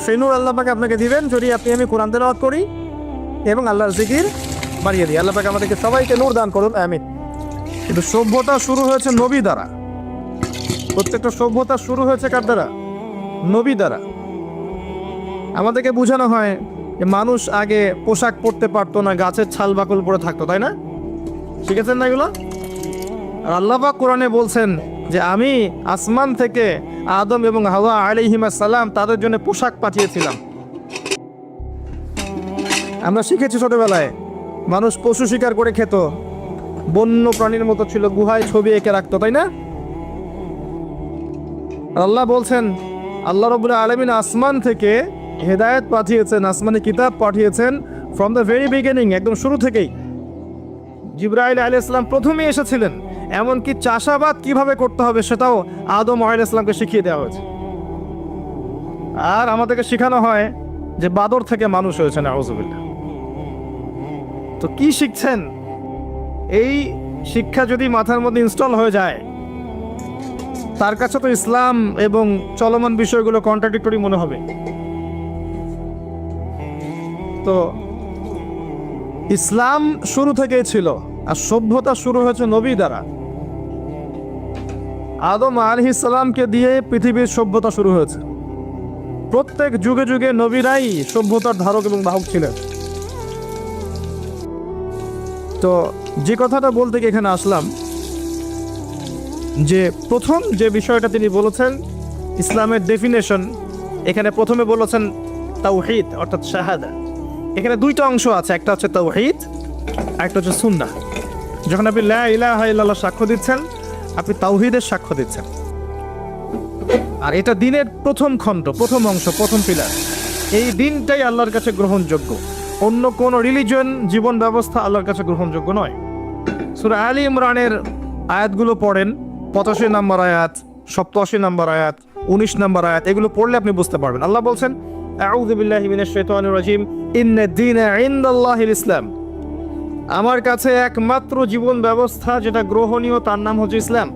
সেই নূর আল্লাহ পাক আপনাকে দিবেন যদি আমি কোরআন তেলাওয়াত করি এবং আল্লাহর জিকির বাড়িয়ে দিই। আল্লাহ পাক আমাদেরকে সবাইকে নূর দান করুন, আমিন। কিন্তু সভ্যতা শুরু হয়েছে নবী দ্বারা। প্রত্যেকটা সভ্যতা শুরু হয়েছে কার দ্বারা? নবী দ্বারা। আমাদেরকে বোঝানো হয় যে মানুষ আগে পোশাক পরতে পারতো না, গাছের ছাল বাকল পরে থাকতো, তাই না? শিখেছেন না এগুলো? আর আল্লাহ পাক কোরআনে বলছেন যে আমি আসমান থেকে আদম এবং হাওয়া আলাইহিস সালাম তাদের জন্য পোশাক পাঠিয়েছিলাম। আমরা শিখেছি ছোটবেলায় মানুষ পশু শিকার করে খেত, বন্য প্রাণীর মতো ছিল, গুহায় ছবি এঁকে রাখতো, তাই না? আল্লাহ বলছেন আল্লাহ রাব্বুল আলামিন আসমান থেকে হেদায়েত পাঠিয়েছেন, আসমানে কিতাব পাঠিয়েছেন ফ্রম দ্য ভেরি বিগিনিং, একদম শুরু থেকেই। জিবরাইল আলাইহিস সালাম প্রথমেই এসেছিলেন, এমনকি চাষাবাদ কিভাবে করতে হবে সেটাও আদম আলাইহিস সালামকে শিখিয়ে দেওয়া হয়েছে। আর আমাদেরকে শেখানো হয় যে বাদর থেকে মানুষ হয়েছে, নাউযুবিল্লাহ। তো কি শিখছেন? এই শিক্ষা যদি মাথার মধ্যে ইনস্টল হয়ে যায়, তার কাছে তো ইসলাম এবং চলমান বিষয়গুলো কন্ট্রাডিক্টরি মনে হবে। তো ইসলাম শুরু থেকেই ছিল, আর সভ্যতা শুরু হয়েছে নবী দ্বারা। আদম আলাইহিস সালামকে দিয়ে পৃথিবীর সভ্যতা শুরু হয়েছে। প্রত্যেক যুগে যুগে নবীরাই সভ্যতার ধারক এবং বাহক ছিলেন। তো যে কথাটা বলতে গিয়ে এখানে আসলাম, যে প্রথম যে বিষয়টা তিনি বলেছেন ইসলামের ডেফিনেশন, এখানে প্রথমে বলেছেন তাওহীদ অর্থাৎ শাহাদা। এখানে দুইটা অংশ আছে, একটা হচ্ছে তাওহীদ আর একটা হচ্ছে সুন্নাহ। যখন আপনি লা ইলাহা ইল্লাল্লাহ সাক্ষ্য দিচ্ছেন, আপনি তাওহীদের সাক্ষ্য দিচ্ছেন। আর এটা দিনের প্রথম খণ্ড, প্রথম অংশ, প্রথম পিলার। এই দিনটাই আল্লাহর কাছে গ্রহণযোগ্য, অন্য কোনো রিলিজন, জীবন ব্যবস্থা আল্লাহর কাছে গ্রহণযোগ্য নয়। সূরা আলী ইমরানের আয়াতগুলো পড়েন, 85 নম্বর আয়াত, 87 নম্বর আয়াত, 19 নম্বর আয়াত, এগুলো পড়লে আপনি বুঝতে পারবেন। আল্লাহ বলছেন আউযু বিল্লাহি মিনাশ শাইতানির রাজিম ইন্নাদ দীনা ইনদাল্লাহিল ইসলাম। আমার কাছে একমাত্র জীবন ব্যবস্থা যেটা গ্রহণীয় তার নাম হচ্ছে ইসলাম।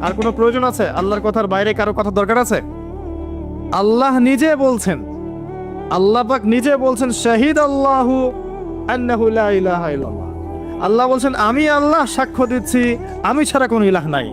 আর কোনো প্রয়োজন আছে? আল্লাহর কথার বাইরে কারো কথা দরকার আছে? আল্লাহ নিজে বলছেন, আল্লাহ পাক নিজে বলছেন শাহিদ আল্লাহু আন্নাহু লা ইলাহা ইল্লাল্লাহ। আল্লাহ বলছেন আমি আল্লাহ সাক্ষ্য দিচ্ছি আমি ছাড়া কোনো ইলাহ নাই।